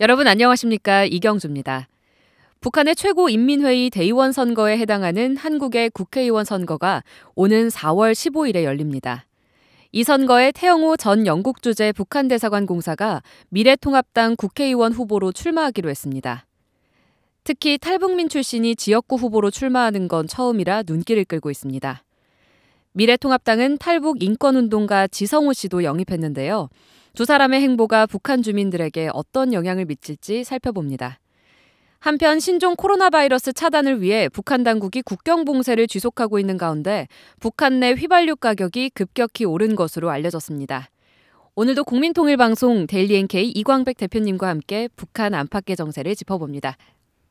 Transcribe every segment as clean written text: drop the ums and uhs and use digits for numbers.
여러분 안녕하십니까? 이경주입니다. 북한의 최고인민회의 대의원 선거에 해당하는 한국의 국회의원 선거가 오는 4월 15일에 열립니다. 이 선거에 태영호 전 영국 주재 북한 대사관 공사가 미래통합당 국회의원 후보로 출마하기로 했습니다. 특히 탈북민 출신이 지역구 후보로 출마하는 건 처음이라 눈길을 끌고 있습니다. 미래통합당은 탈북 인권운동가 지성호 씨도 영입했는데요. 두 사람의 행보가 북한 주민들에게 어떤 영향을 미칠지 살펴봅니다. 한편 신종 코로나 바이러스 차단을 위해 북한 당국이 국경 봉쇄를 지속하고 있는 가운데 북한 내 휘발유 가격이 급격히 오른 것으로 알려졌습니다. 오늘도 국민통일방송 데일리 NK 이광백 대표님과 함께 북한 안팎의 정세를 짚어봅니다.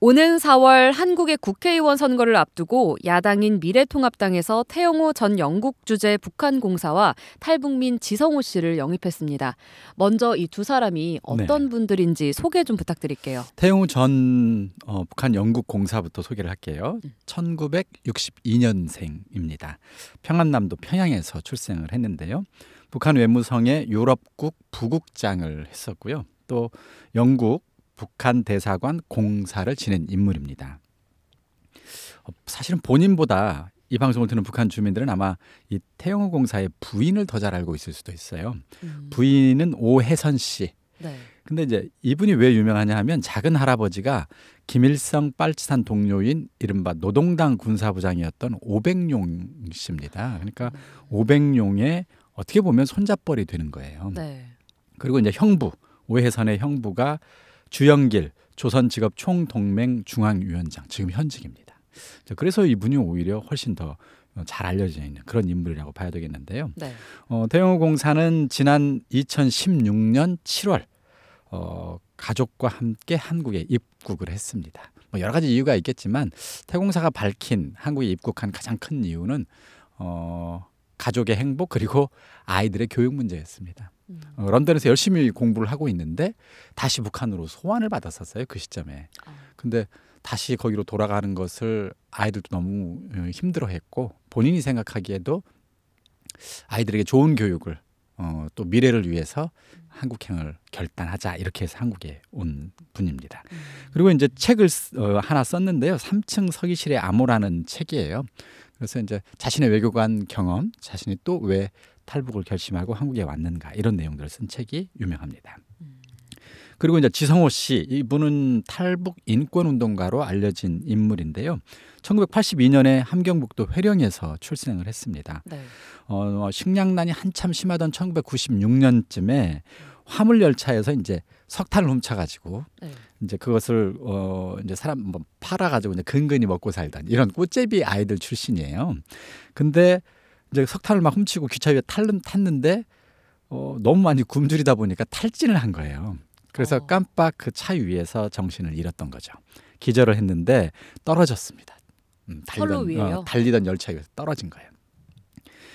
오는 4월 한국의 국회의원 선거를 앞두고 야당인 미래통합당에서 태영호 전 영국 주재 북한 공사와 탈북민 지성호 씨를 영입했습니다. 먼저 이 두 사람이 어떤 분들인지 소개 좀 부탁드릴게요. 태영호 전 북한 영국 공사부터 소개를 할게요. 1962년생입니다. 평안남도 평양에서 출생을 했는데요. 북한 외무성의 유럽국 부국장을 했었고요. 또 영국 북한 대사관 공사를 지낸 인물입니다. 사실은 본인보다 이 방송을 듣는 북한 주민들은 아마 이 태영호 공사의 부인을 더 잘 알고 있을 수도 있어요. 부인은 오혜선 씨. 근데 이제 이분이 왜 유명하냐 하면 작은 할아버지가 김일성 빨치산 동료인 이른바 노동당 군사부장이었던 오백용 씨입니다. 그러니까 오백용의 어떻게 보면 손잡벌이 되는 거예요. 그리고 이제 형부, 오혜선의 형부가 주영길 조선직업 총동맹 중앙위원장, 지금 현직입니다. 그래서 이분이 오히려 훨씬 더 잘 알려져 있는 그런 인물이라고 봐야 되겠는데요. 태영호 공사는 지난 2016년 7월 가족과 함께 한국에 입국을 했습니다. 여러 가지 이유가 있겠지만 태공사가 밝힌 한국에 입국한 가장 큰 이유는 가족의 행복 그리고 아이들의 교육 문제였습니다. 런던에서 열심히 공부를 하고 있는데 다시 북한으로 소환을 받았었어요. 그 시점에. 근데 다시 거기로 돌아가는 것을 아이들도 너무 힘들어했고 본인이 생각하기에도 아이들에게 좋은 교육을 또 미래를 위해서 한국행을 결단하자 이렇게 해서 한국에 온 분입니다. 그리고 이제 책을 하나 썼는데요. 3층 서기실의 암호라는 책이에요. 그래서 이제 자신의 외교관 경험, 자신이 또 왜 탈북을 결심하고 한국에 왔는가 이런 내용들을 쓴 책이 유명합니다. 그리고 이제 지성호 씨, 이분은 탈북 인권운동가로 알려진 인물인데요. 1982년에 함경북도 회령에서 출생을 했습니다. 식량난이 한참 심하던 1996년쯤에 화물열차에서 이제 석탄을 훔쳐가지고 이제 그것을 이제 사람 팔아가지고 이제 근근히 먹고 살던 이런 꽃제비 아이들 출신이에요. 근데 이제 석탄을 막 훔치고 기차 위에 탔는데 너무 많이 굶주리다 보니까 탈진을 한 거예요. 그래서 깜빡 그 차 위에서 정신을 잃었던 거죠. 기절을 했는데 떨어졌습니다. 달리던 열차 위에서 떨어진 거예요.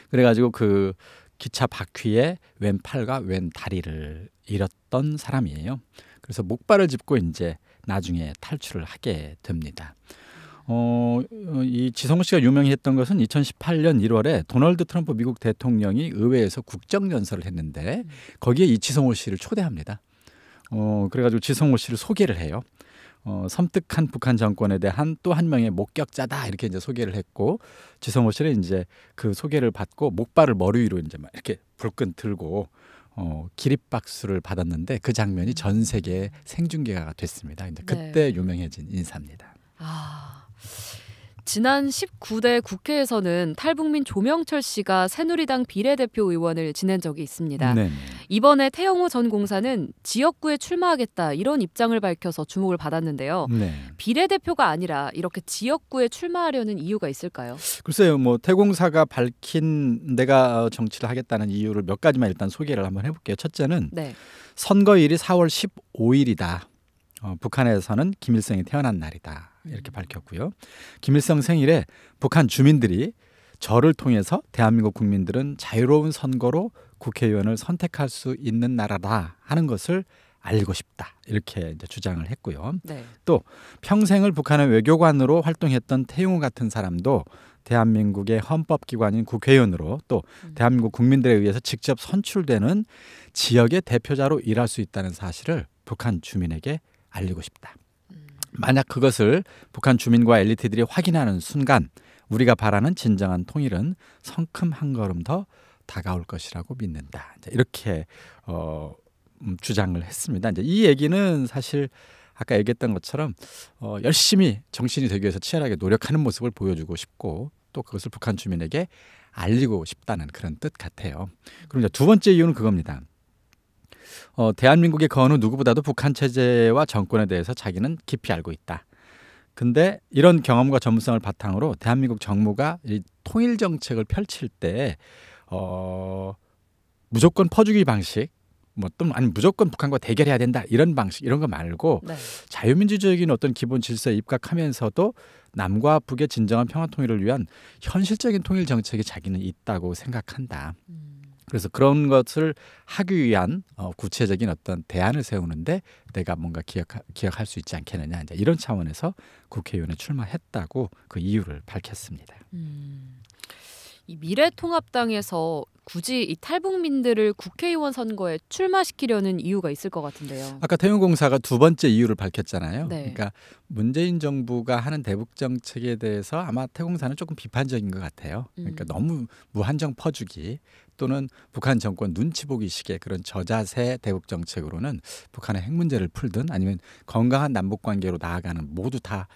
그래가지고 그 기차 바퀴에 왼 팔과 왼 다리를 잃었던 사람이에요. 그래서 목발을 짚고 이제 나중에 탈출을 하게 됩니다. 이 지성호 씨가 유명했던 것은 2018년 1월에 도널드 트럼프 미국 대통령이 의회에서 국정연설을 했는데 거기에 이 지성호 씨를 초대합니다. 그래가지고 지성호 씨를 소개를 해요. 섬뜩한 북한 정권에 대한 또 한 명의 목격자다 이렇게 이제 소개를 했고 지성호 씨는 이제 그 소개를 받고 목발을 머리 위로 이제 막 이렇게 불끈 들고 기립박수를 받았는데 그 장면이 전 세계에 생중계가 됐습니다. 이제 그때 유명해진 인사입니다. 지난 19대 국회에서는 탈북민 조명철 씨가 새누리당 비례대표 의원을 지낸 적이 있습니다. 이번에 태영호 전 공사는 지역구에 출마하겠다 이런 입장을 밝혀서 주목을 받았는데요. 비례대표가 아니라 이렇게 지역구에 출마하려는 이유가 있을까요? 글쎄요. 태공사가 밝힌 내가 정치를 하겠다는 이유를 몇 가지만 일단 소개를 한번 해볼게요. 첫째는 선거일이 4월 15일이다. 북한에서는 김일성이 태어난 날이다. 이렇게 밝혔고요. 김일성 생일에 북한 주민들이 저를 통해서 대한민국 국민들은 자유로운 선거로 국회의원을 선택할 수 있는 나라다 하는 것을 알리고 싶다. 이렇게 이제 주장을 했고요. 또 평생을 북한의 외교관으로 활동했던 태용호 같은 사람도 대한민국의 헌법기관인 국회의원으로 또 대한민국 국민들에 의해서 직접 선출되는 지역의 대표자로 일할 수 있다는 사실을 북한 주민에게 알리고 싶다. 만약 그것을 북한 주민과 엘리트들이 확인하는 순간 우리가 바라는 진정한 통일은 성큼 한 걸음 더 다가올 것이라고 믿는다. 이렇게 주장을 했습니다. 이제 이 얘기는 사실 아까 얘기했던 것처럼 열심히 정신이 되기 위해서 치열하게 노력하는 모습을 보여주고 싶고 또 그것을 북한 주민에게 알리고 싶다는 그런 뜻 같아요. 그럼 이제 두 번째 이유는 그겁니다. 대한민국의 그 어느 누구보다도 북한 체제와 정권에 대해서 자기는 깊이 알고 있다. 근데 이런 경험과 전문성을 바탕으로 대한민국 정부가 이 통일 정책을 펼칠 때 무조건 퍼주기 방식 아니 무조건 북한과 대결해야 된다 이런 방식 이런 거 말고 네. 자유민주적인 어떤 기본 질서에 입각하면서도 남과 북의 진정한 평화 통일을 위한 현실적인 통일 정책이 자기는 있다고 생각한다. 그래서 그런 것을 하기 위한 구체적인 어떤 대안을 세우는데 내가 뭔가 기억할 수 있지 않겠느냐 이제 이런 차원에서 국회의원에 출마했다고 그 이유를 밝혔습니다. 이 미래통합당에서 굳이 이 탈북민들을 국회의원 선거에 출마시키려는 이유가 있을 것 같은데요. 아까 태용공사가 두 번째 이유를 밝혔잖아요. 네. 그러니까 문재인 정부가 하는 대북 정책에 대해서 아마 태공사는 조금 비판적인 것 같아요. 그러니까 너무 무한정 퍼주기 또는 북한 정권 눈치 보기 식의 그런 저자세 대북 정책으로는 북한의 핵 문제를 풀든 아니면 건강한 남북 관계로 나아가는 모두 다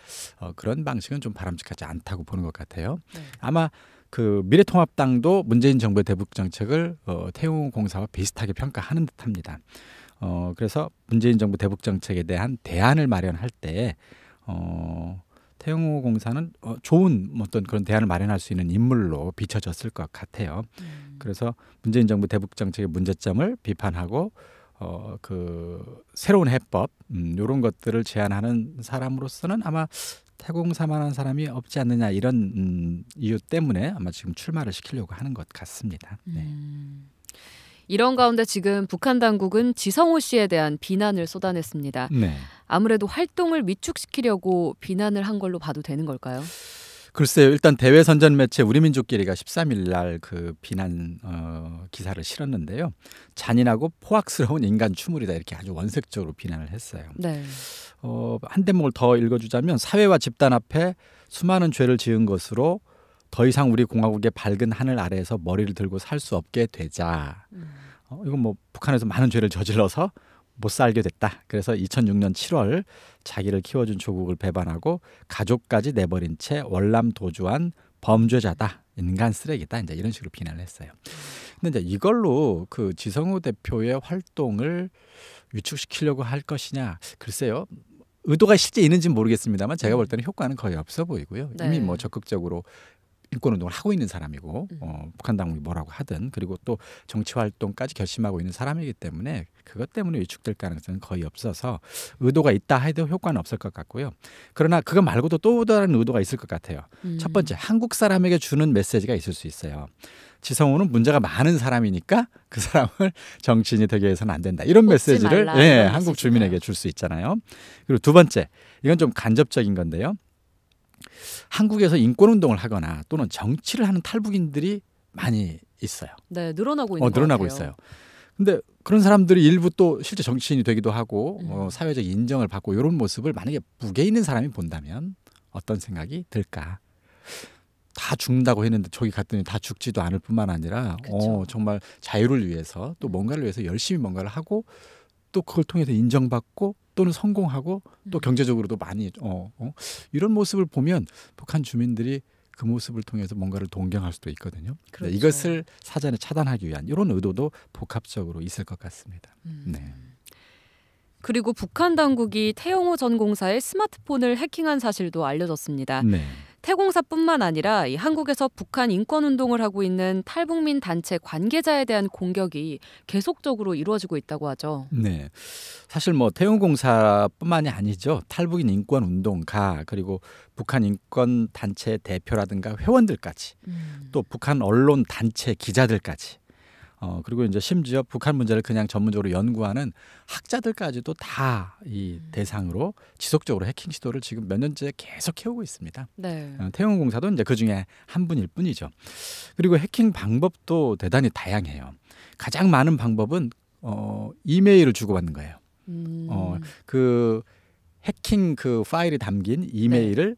그런 방식은 좀 바람직하지 않다고 보는 것 같아요. 네. 아마 그 미래통합당도 문재인 정부의 대북 정책을 태용공사와 비슷하게 평가하는 듯합니다. 그래서 문재인 정부 대북 정책에 대한 대안을 마련할 때 태용공사는 좋은 어떤 그런 대안을 마련할 수 있는 인물로 비춰졌을 것 같아요. 그래서 문재인 정부 대북 정책의 문제점을 비판하고 그 새로운 해법 이런 것들을 제안하는 사람으로서는 아마 태공사만한 사람이 없지 않느냐 이런 이유 때문에 아마 지금 출마를 시키려고 하는 것 같습니다. 네. 이런 가운데 지금 북한 당국은 지성호 씨에 대한 비난을 쏟아냈습니다. 네. 아무래도 활동을 위축시키려고 비난을 한 걸로 봐도 되는 걸까요? 글쎄요. 일단 대외 선전 매체 우리민족끼리가 13일 날 그 비난 기사를 실었는데요. 잔인하고 포악스러운 인간 추물이다 이렇게 아주 원색적으로 비난을 했어요. 네. 한 대목을 더 읽어주자면 사회와 집단 앞에 수많은 죄를 지은 것으로 더 이상 우리 공화국의 밝은 하늘 아래에서 머리를 들고 살 수 없게 되자. 이건 뭐 북한에서 많은 죄를 저질러서 못 살게 됐다. 그래서 2006년 7월 자기를 키워준 조국을 배반하고 가족까지 내버린 채 월남 도주한 범죄자다. 인간 쓰레기다. 이제 이런 식으로 비난을 했어요. 근데 이제 이걸로 그 지성호 대표의 활동을 위축시키려고 할 것이냐? 글쎄요. 의도가 실제 있는지는 모르겠습니다만 제가 볼 때는 효과는 거의 없어 보이고요. 네. 이미 뭐 적극적으로 인권운동을 하고 있는 사람이고 북한 당국이 뭐라고 하든 그리고 또 정치활동까지 결심하고 있는 사람이기 때문에 그것 때문에 위축될 가능성은 거의 없어서 의도가 있다 해도 효과는 없을 것 같고요. 그러나 그거 말고도 또 다른 의도가 있을 것 같아요. 첫 번째, 한국 사람에게 주는 메시지가 있을 수 있어요. 지성호는 문제가 많은 사람이니까 그 사람을 정치인이 되게 해서는 안 된다. 이런 메시지를 한국 주민에게 줄 수 있잖아요. 그리고 두 번째, 이건 좀 간접적인 건데요. 한국에서 인권운동을 하거나 또는 정치를 하는 탈북인들이 많이 있어요. 네, 늘어나고 있는 것 늘어나고 같아요. 있어요. 근데 그런 사람들이 일부 또 실제 정치인이 되기도 하고 사회적 인정을 받고 이런 모습을 만약에 북에 있는 사람이 본다면 어떤 생각이 들까? 다 죽는다고 했는데 저기 갔더니 다 죽지도 않을 뿐만 아니라 정말 자유를 위해서 또 뭔가를 위해서 열심히 뭔가를 하고 또 그걸 통해서 인정받고 또는 성공하고 또 경제적으로도 많이 이런 모습을 보면 북한 주민들이 그 모습을 통해서 뭔가를 동경할 수도 있거든요. 그렇죠. 이것을 사전에 차단하기 위한 이런 의도도 복합적으로 있을 것 같습니다. 네. 그리고 북한 당국이 태영호 전 공사의 스마트폰을 해킹한 사실도 알려졌습니다. 네. 태공사뿐만 아니라 이 한국에서 북한 인권운동을 하고 있는 탈북민 단체 관계자에 대한 공격이 계속적으로 이루어지고 있다고 하죠. 네, 사실 뭐 태용공사뿐만이 아니죠. 탈북인 인권운동가 그리고 북한 인권 단체 대표라든가 회원들까지 또 북한 언론 단체 기자들까지 그리고 이제 심지어 북한 문제를 그냥 전문적으로 연구하는 학자들까지도 다 이 대상으로 지속적으로 해킹 시도를 지금 몇 년째 계속 해오고 있습니다. 네. 태용공사도 이제 그 중에 한 분일 뿐이죠. 그리고 해킹 방법도 대단히 다양해요. 가장 많은 방법은 이메일을 주고받는 거예요. 그 해킹 그 파일이 담긴 이메일을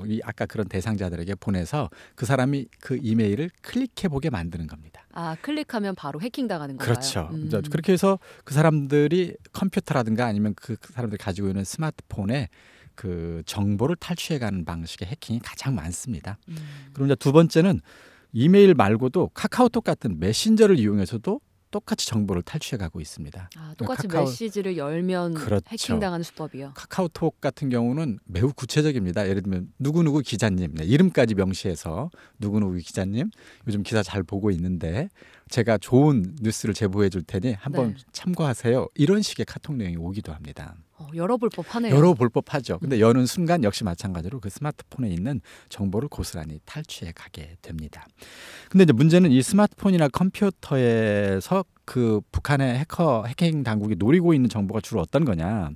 이 아까 그런 대상자들에게 보내서 그 사람이 그 이메일을 클릭해 보게 만드는 겁니다. 아, 클릭하면 바로 해킹당하는 건가요? 그렇죠. 그렇게 해서 그 사람들이 컴퓨터라든가 아니면 그 사람들이 가지고 있는 스마트폰에 그 정보를 탈취해가는 방식의 해킹이 가장 많습니다. 그리고 이제 두 번째는 이메일 말고도 카카오톡 같은 메신저를 이용해서도 똑같이 정보를 탈취해가고 있습니다. 아, 똑같이 메시지를 열면 그렇죠. 해킹당하는 수법이요. 카카오톡 같은 경우는 매우 구체적입니다. 예를 들면 누구누구 기자님, 이름까지 명시해서 누구누구 기자님 요즘 기사 잘 보고 있는데 제가 좋은 뉴스를 제보해 줄 테니 한번 참고하세요. 이런 식의 카톡 내용이 오기도 합니다. 열어볼 법하네요. 열어볼 법하죠. 근데 여는 순간 역시 마찬가지로 그 스마트폰에 있는 정보를 고스란히 탈취해 가게 됩니다. 근데 이제 문제는 이 스마트폰이나 컴퓨터에서 그 북한의 해킹 당국이 노리고 있는 정보가 주로 어떤 거냐.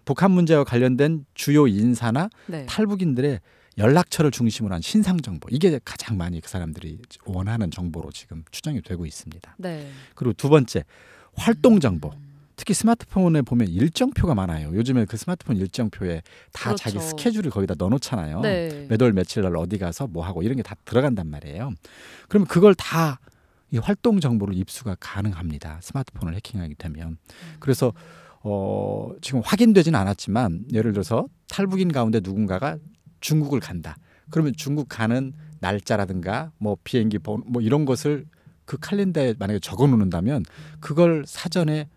북한 문제와 관련된 주요 인사나 탈북인들의 연락처를 중심으로 한 신상 정보, 이게 가장 많이 그 사람들이 원하는 정보로 지금 추정이 되고 있습니다. 그리고 두 번째, 활동 정보. 특히 스마트폰에 보면 일정표가 많아요. 요즘에 그 스마트폰 일정표에 다 그렇죠. 자기 스케줄을 거기다 넣어놓잖아요. 몇 월 며칠 날 어디 가서 뭐 하고 이런 게 다 들어간단 말이에요. 그러면 그걸 다 이 활동 정보를 입수가 가능합니다. 스마트폰을 해킹하게 되면. 그래서 지금 확인되지는 않았지만 예를 들어서 탈북인 가운데 누군가가 중국을 간다. 그러면 중국 가는 날짜라든가 뭐 비행기 번호 뭐 이런 것을 그 칼렌더에 만약에 적어 놓는다면 그걸 사전에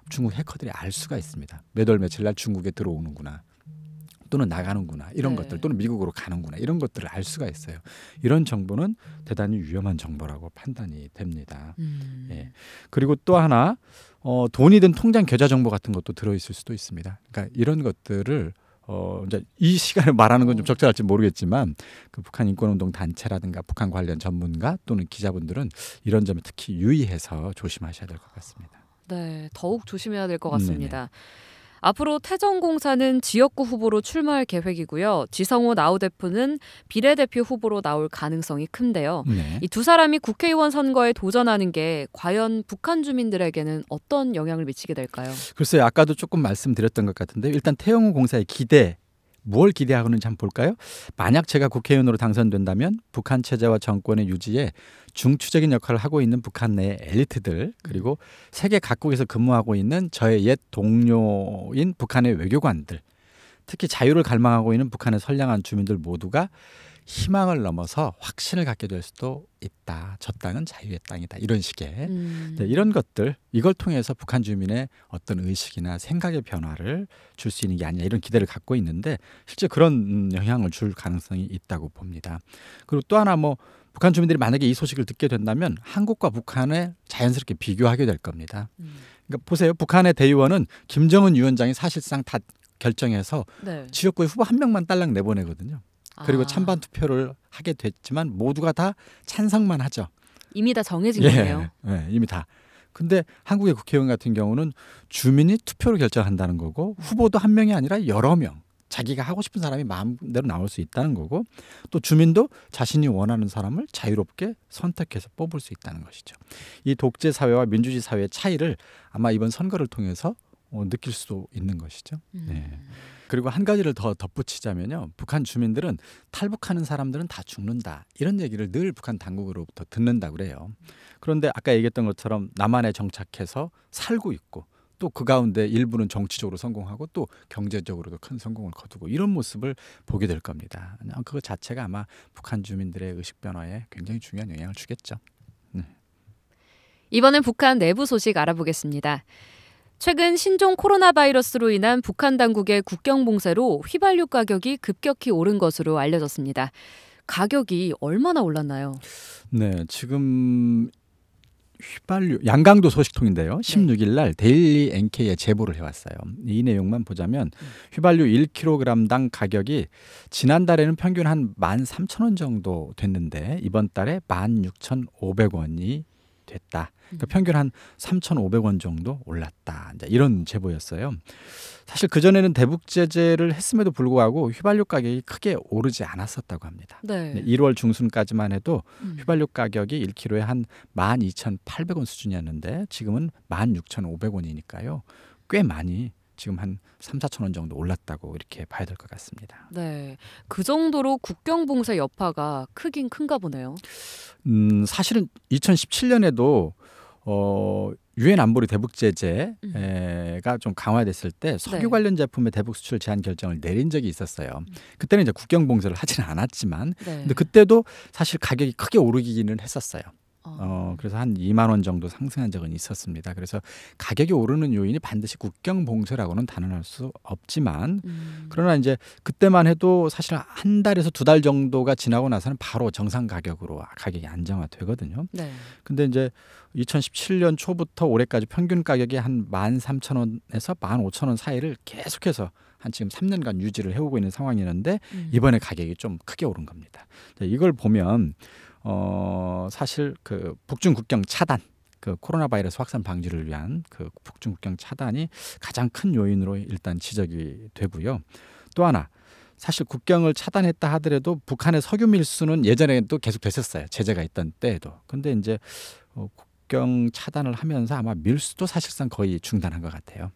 중국 해커들이 알 수가 있습니다. 몇 월 며칠 날 중국에 들어오는구나. 또는 나가는구나. 이런 것들 또는 미국으로 가는구나. 이런 것들을 알 수가 있어요. 이런 정보는 대단히 위험한 정보라고 판단이 됩니다. 예. 그리고 또 하나 돈이든 통장 계좌 정보 같은 것도 들어있을 수도 있습니다. 그러니까 이런 것들을 이제 이 시간에 말하는 건 좀 적절할지 모르겠지만 그 북한 인권운동 단체라든가 북한 관련 전문가 또는 기자분들은 이런 점에 특히 유의해서 조심하셔야 될 것 같습니다. 네, 더욱 조심해야 될 것 같습니다. 앞으로 태정공사는 지역구 후보로 출마할 계획이고요. 지성호 나우대표는 비례대표 후보로 나올 가능성이 큰데요. 이 두 사람이 국회의원 선거에 도전하는 게 과연 북한 주민들에게는 어떤 영향을 미치게 될까요? 글쎄요. 아까도 조금 말씀드렸던 것 같은데 일단 태영호 공사의 기대, 뭘 기대하고는지 한번 볼까요? 만약 제가 국회의원으로 당선된다면 북한 체제와 정권의 유지에 중추적인 역할을 하고 있는 북한 내 엘리트들 그리고 세계 각국에서 근무하고 있는 저의 옛 동료인 북한의 외교관들 특히 자유를 갈망하고 있는 북한의 선량한 주민들 모두가 희망을 넘어서 확신을 갖게 될 수도 있다. 저 땅은 자유의 땅이다. 이런 식의 이런 것들 이걸 통해서 북한 주민의 어떤 의식이나 생각의 변화를 줄 수 있는 게 아니냐 이런 기대를 갖고 있는데 실제 그런 영향을 줄 가능성이 있다고 봅니다. 그리고 또 하나 뭐 북한 주민들이 만약에 이 소식을 듣게 된다면 한국과 북한을 자연스럽게 비교하게 될 겁니다. 그러니까 보세요. 북한의 대의원은 김정은 위원장이 사실상 다 결정해서 지역구에 후보 한 명만 딸랑 내보내거든요. 그리고 찬반 투표를 하게 됐지만 모두가 다 찬성만 하죠. 이미 다 정해진 거네요. 이미 다. 근데 한국의 국회의원 같은 경우는 주민이 투표로 결정한다는 거고 후보도 한 명이 아니라 여러 명. 자기가 하고 싶은 사람이 마음대로 나올 수 있다는 거고 또 주민도 자신이 원하는 사람을 자유롭게 선택해서 뽑을 수 있다는 것이죠. 이 독재 사회와 민주주의 사회의 차이를 아마 이번 선거를 통해서 느낄 수도 있는 것이죠. 그리고 한 가지를 더 덧붙이자면요. 북한 주민들은 탈북하는 사람들은 다 죽는다. 이런 얘기를 늘 북한 당국으로부터 듣는다 그래요. 그런데 아까 얘기했던 것처럼 남한에 정착해서 살고 있고 또 그 가운데 일부는 정치적으로 성공하고 또 경제적으로도 큰 성공을 거두고 이런 모습을 보게 될 겁니다. 그거 자체가 아마 북한 주민들의 의식 변화에 굉장히 중요한 영향을 주겠죠. 이번엔 북한 내부 소식 알아보겠습니다. 최근 신종 코로나 바이러스로 인한 북한 당국의 국경 봉쇄로 휘발유 가격이 급격히 오른 것으로 알려졌습니다. 가격이 얼마나 올랐나요? 네, 지금 휘발유 양강도 소식통인데요. 16일 날 데일리 NK에 제보를 해왔어요. 이 내용만 보자면 휘발유 1kg당 가격이 지난달에는 평균 한 13,000원 정도 됐는데 이번 달에 16,500원이 됐다. 그러니까 평균 한 3,500원 정도 올랐다. 이제 이런 제보였어요. 사실 그전에는 대북 제재를 했음에도 불구하고 휘발유 가격이 크게 오르지 않았었다고 합니다. 1월 중순까지만 해도 휘발유 가격이 1kg에 한 12,800원 수준이었는데 지금은 16,500원이니까요. 꽤 많이 지금 한 3, 4천 원 정도 올랐다고 이렇게 봐야 될 것 같습니다. 네, 그 정도로 국경봉쇄 여파가 크긴 큰가 보네요. 사실은 2017년에도 유엔 안보리 대북 제재가 좀 강화됐을 때 석유 네. 관련 제품의 대북 수출 제한 결정을 내린 적이 있었어요. 그때는 이제 국경 봉쇄를 하지는 않았지만, 네. 근데 그때도 사실 가격이 크게 오르기는 했었어요. 어. 그래서 한 2만 원 정도 상승한 적은 있었습니다. 그래서 가격이 오르는 요인이 반드시 국경 봉쇄라고는 단언할 수 없지만, 그러나 이제 그때만 해도 사실 한 달에서 두 달 정도가 지나고 나서는 바로 정상 가격으로 가격이 안정화되거든요. 네. 근데 이제 2017년 초부터 올해까지 평균 가격이 한 13,000원에서 15,000원 사이를 계속해서 한 지금 3년간 유지를 해오고 있는 상황이었는데, 이번에 가격이 좀 크게 오른 겁니다. 이걸 보면 사실 그 북중 국경 차단, 그 코로나 바이러스 확산 방지를 위한 그 북중 국경 차단이 가장 큰 요인으로 일단 지적이 되고요. 또 하나, 사실 국경을 차단했다 하더라도 북한의 석유 밀수는 예전에도 계속 됐었어요. 제재가 있던 때에도. 근데 이제 국경 차단을 하면서 아마 밀수도 사실상 거의 중단한 것 같아요.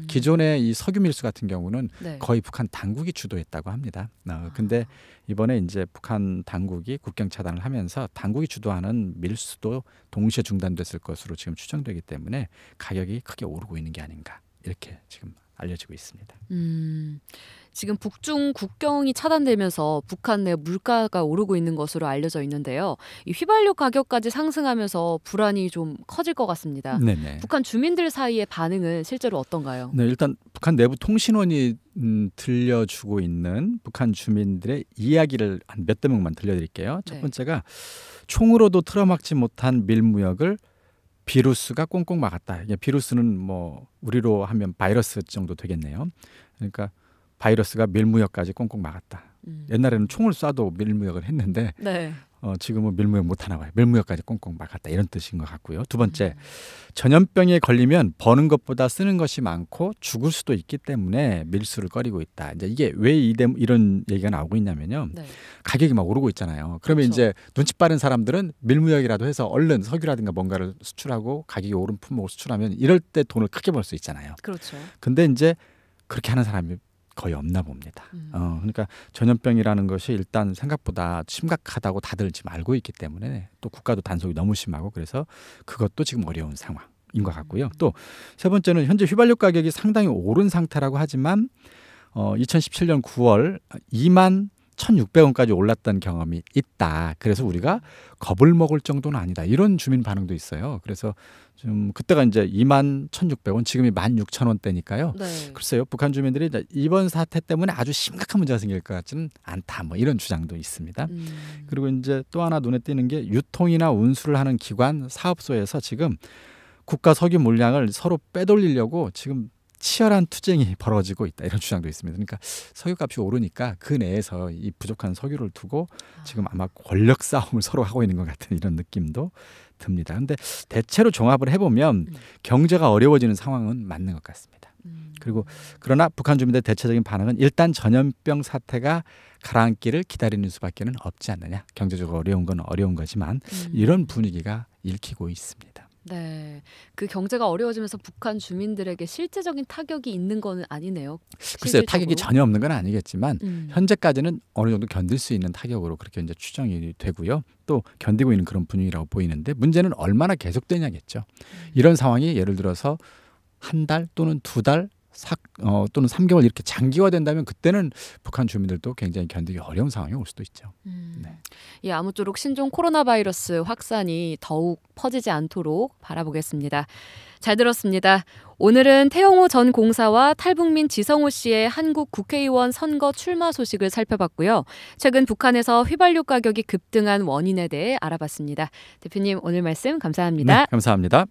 기존의 이 석유 밀수 같은 경우는 네. 거의 북한 당국이 주도했다고 합니다. 근데 이번에 이제 북한 당국이 국경 차단을 하면서 당국이 주도하는 밀수도 동시에 중단됐을 것으로 지금 추정되기 때문에 가격이 크게 오르고 있는 게 아닌가, 이렇게 지금 알려지고 있습니다. 지금 북중 국경이 차단되면서 북한 내 물가가 오르고 있는 것으로 알려져 있는데요. 이 휘발유 가격까지 상승하면서 불안이 좀 커질 것 같습니다. 네네. 북한 주민들 사이의 반응은 실제로 어떤가요? 네, 일단 북한 내부 통신원이 들려주고 있는 북한 주민들의 이야기를 한 몇 대목만 들려드릴게요. 첫 네. 번째가, 총으로도 틀어막지 못한 밀무역을 비루스가 꽁꽁 막았다. 이게 비루스는 뭐 우리로 하면 바이러스 정도 되겠네요. 그러니까 바이러스가 밀무역까지 꽁꽁 막았다. 옛날에는 총을 쏴도 밀무역을 했는데 네. 지금은 밀무역 못 하나 봐요. 밀무역까지 꽁꽁 막았다, 이런 뜻인 것 같고요. 두 번째, 전염병에 걸리면 버는 것보다 쓰는 것이 많고 죽을 수도 있기 때문에 밀수를 꺼리고 있다. 이제 이게 왜 이런 얘기가 나오고 있냐면요. 네. 가격이 막 오르고 있잖아요. 그러면 그렇죠. 이제 눈치 빠른 사람들은 밀무역이라도 해서 얼른 석유라든가 뭔가를 수출하고 가격이 오른 품목을 수출하면 이럴 때 돈을 크게 벌 수 있잖아요. 그렇죠. 근데 이제 그렇게 하는 사람이 거의 없나 봅니다. 그러니까 전염병이라는 것이 일단 생각보다 심각하다고 다들 지금 알고 있기 때문에, 또 국가도 단속이 너무 심하고, 그래서 그것도 지금 어려운 상황인 것 같고요. 또 세 번째는 현재 휘발유 가격이 상당히 오른 상태라고 하지만 2017년 9월 2만 1,600원까지 올랐던 경험이 있다. 그래서 우리가 겁을 먹을 정도는 아니다, 이런 주민 반응도 있어요. 그래서 좀 그때가 이제 2만 1,600원, 지금이 16,000원대니까요. 네. 글쎄요, 북한 주민들이 이번 사태 때문에 아주 심각한 문제가 생길 것 같지는 않다, 뭐 이런 주장도 있습니다. 그리고 이제 또 하나 눈에 띄는 게, 유통이나 운수를 하는 기관, 사업소에서 지금 국가 석유 물량을 서로 빼돌리려고 지금 치열한 투쟁이 벌어지고 있다, 이런 주장도 있습니다. 그러니까 석유값이 오르니까 그 내에서 이 부족한 석유를 두고 지금 아마 권력 싸움을 서로 하고 있는 것 같은 이런 느낌도 듭니다. 그런데 대체로 종합을 해보면 경제가 어려워지는 상황은 맞는 것 같습니다. 그리고 그러나 북한 주민들의 대체적인 반응은 일단 전염병 사태가 가라앉기를 기다리는 수밖에는 없지 않느냐. 경제적으로 어려운 건 어려운 거지만 이런 분위기가 읽히고 있습니다. 네, 그 경제가 어려워지면서 북한 주민들에게 실제적인 타격이 있는 건 아니네요. 글쎄요, 실질적으로. 타격이 전혀 없는 건 아니겠지만 현재까지는 어느 정도 견딜 수 있는 타격으로 그렇게 이제 추정이 되고요. 또 견디고 있는 그런 분위기라고 보이는데, 문제는 얼마나 계속되냐겠죠. 이런 상황이 예를 들어서 한 달 또는 두 달 또는 3개월 이렇게 장기화된다면 그때는 북한 주민들도 굉장히 견디기 어려운 상황이 올 수도 있죠. 네. 예, 아무쪼록 신종 코로나 바이러스 확산이 더욱 퍼지지 않도록 바라보겠습니다. 잘 들었습니다. 오늘은 태영호 전 공사와 탈북민 지성호 씨의 한국 국회의원 선거 출마 소식을 살펴봤고요. 최근 북한에서 휘발유 가격이 급등한 원인에 대해 알아봤습니다. 대표님, 오늘 말씀 감사합니다. 네, 감사합니다.